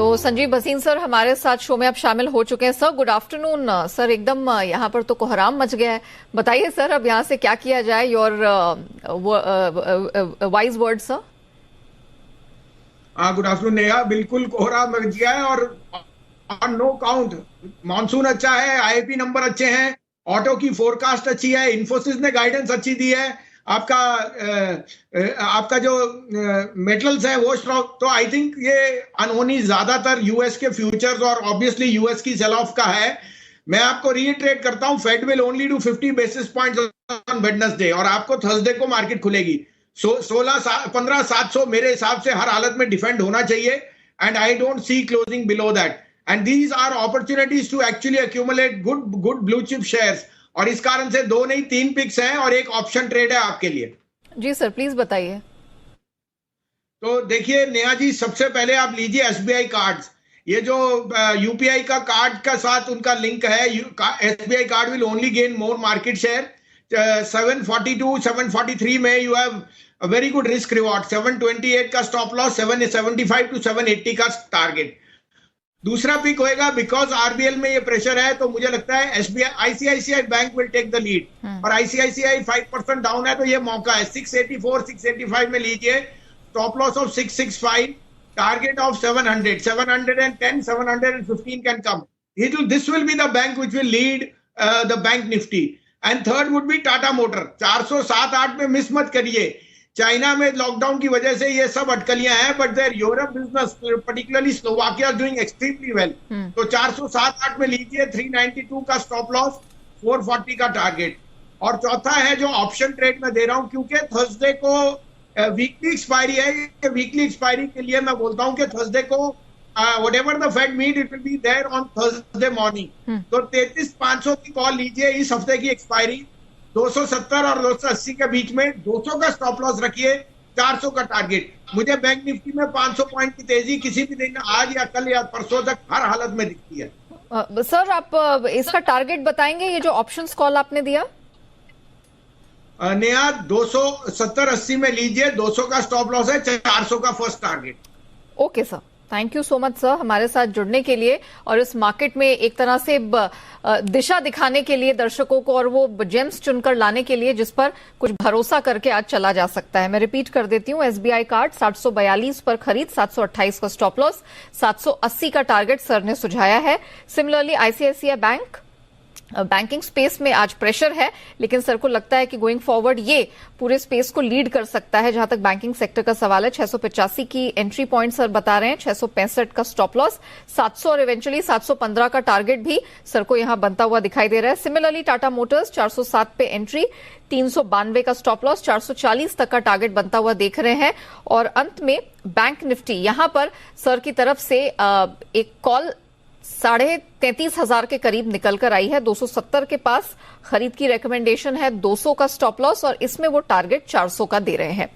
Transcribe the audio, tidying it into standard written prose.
तो संजीव भसीन सर हमारे साथ शो में अब शामिल हो चुके हैं। Sir good afternoon. सर एकदम यहाँ पर तो कोहराम मच गया है, बताइए सर अब यहाँ से क्या किया जाए, your wise word sir. Good afternoon Neha. बिल्कुल कोहराम मच गया है और ऑन नो काउंट मानसून अच्छा है, आईपी नंबर अच्छे हैं, ऑटो की फोरकास्ट अच्छी है, इन्फोसिस ने गाइडेंस अच्छी दी है, आपका जो मेटल्स है वो स्ट्रॉन्ग। तो आई थिंक ये अनहोनी ज्यादातर यूएस के फ्यूचर्स और ऑब्वियसली यूएस की सेल ऑफ का है। मैं आपको रीइटरेट करता हूं, Fed will only do 50 basis points on Wednesday और आपको थर्सडे को मार्केट खुलेगी 15,700 मेरे हिसाब से हर हालत में डिफेंड होना चाहिए and I don't see closing below that and these are opportunities to actually accumulate good blue chip shares और इस कारण से 2 नहीं 3 पिक्स हैं और एक ऑप्शन ट्रेड है आपके लिए। जी सर प्लीज बताइए। तो देखिए नेहा जी, सबसे पहले आप लीजिए एसबीआई कार्ड्स। ये जो यूपीआई का कार्ड का साथ उनका लिंक है, SBI card will only gain more market share. 742 743 में you have a very good risk reward. 728 का स्टॉप लॉस, 775 टू 780 का टारगेट। दूसरा पिक होएगा बिकॉज आरबीएल में ये प्रेशर है, तो मुझे लगता है SBI ICICI bank will take the lead और आईसीआईसीआई 5% डाउन है तो ये मौका है। 684 685 में लीजिए, stop loss of 665, target of 700 710 715 can come. This will be the bank which will lead the bank Nifty and third would be Tata motor. 407-8 में miss मत करिए। चाइना में लॉकडाउन की वजह से ये सब अटकलियां हैं, but there Europe business particularly Slovakia doing extremely well. तो 407-8 में लीजिए, 392 का स्टॉप लॉस, 440 का टारगेट। और चौथा है जो ऑप्शन ट्रेड में दे रहा हूं, क्योंकि थर्सडे को वीकली एक्सपायरी है। वीकली एक्सपायरी के लिए मैं बोलता हूं कि थर्सडे को whatever the Fed meet it will be there on Thursday morning. तो 33,500 की कॉल लीजिए इस हफ्ते की एक्सपायरी। 270 और 280 के बीच में 200 का स्टॉप लॉस रखिए, 400 का टारगेट। मुझे बैंक निफ्टी में 500 पॉइंट की तेजी किसी भी दिन आज या कल या परसों तक हर हालत में दिखती है। सर आप इसका टारगेट बताएंगे, ये जो ऑप्शंस कॉल आपने दिया? नेहा 270-80 में लीजिए, 200 का स्टॉप लॉस है, 400 का first target. Okay sir, thank you so much sir हमारे साथ जुड़ने के लिए और इस मार्केट में एक तरह से दिशा दिखाने के लिए दर्शकों को और वो जेम्स चुनकर लाने के लिए जिस पर कुछ भरोसा करके आज चला जा सकता है। मैं रिपीट कर देती हूँ, एसबीआई कार्ड 742 पर खरीद, 728 का स्टॉप लॉस, 780 का टारगेट सर ने सुझाया है। Similarly ICICI bank, banking space में आज प्रेशर है, लेकिन सर को लगता है कि गोइंग फॉरवर्ड ये पूरे स्पेस को लीड कर सकता है जहां तक बैंकिंग सेक्टर का सवाल है। 685 की एंट्री पॉइंट सर बता रहे हैं, 665 का स्टॉप लॉस, 700 और इवेंचुअली 715 का टारगेट भी सर को यहां बनता हुआ दिखाई दे रहा है। सिमिलरली टाटा मोटर्स 407 पे एंट्री, 392 का स्टॉप लॉस, 440 तक का टारगेट बनता हुआ देख रहे हैं। और अंत में बैंक निफ्टी, यहां पर सर की तरफ से एक कॉल 33,500 के करीब निकल कर आई है। 270 के पास खरीद की रिकमेंडेशन है, 200 का स्टॉप लॉस और इसमें वो टारगेट 400 का दे रहे हैं।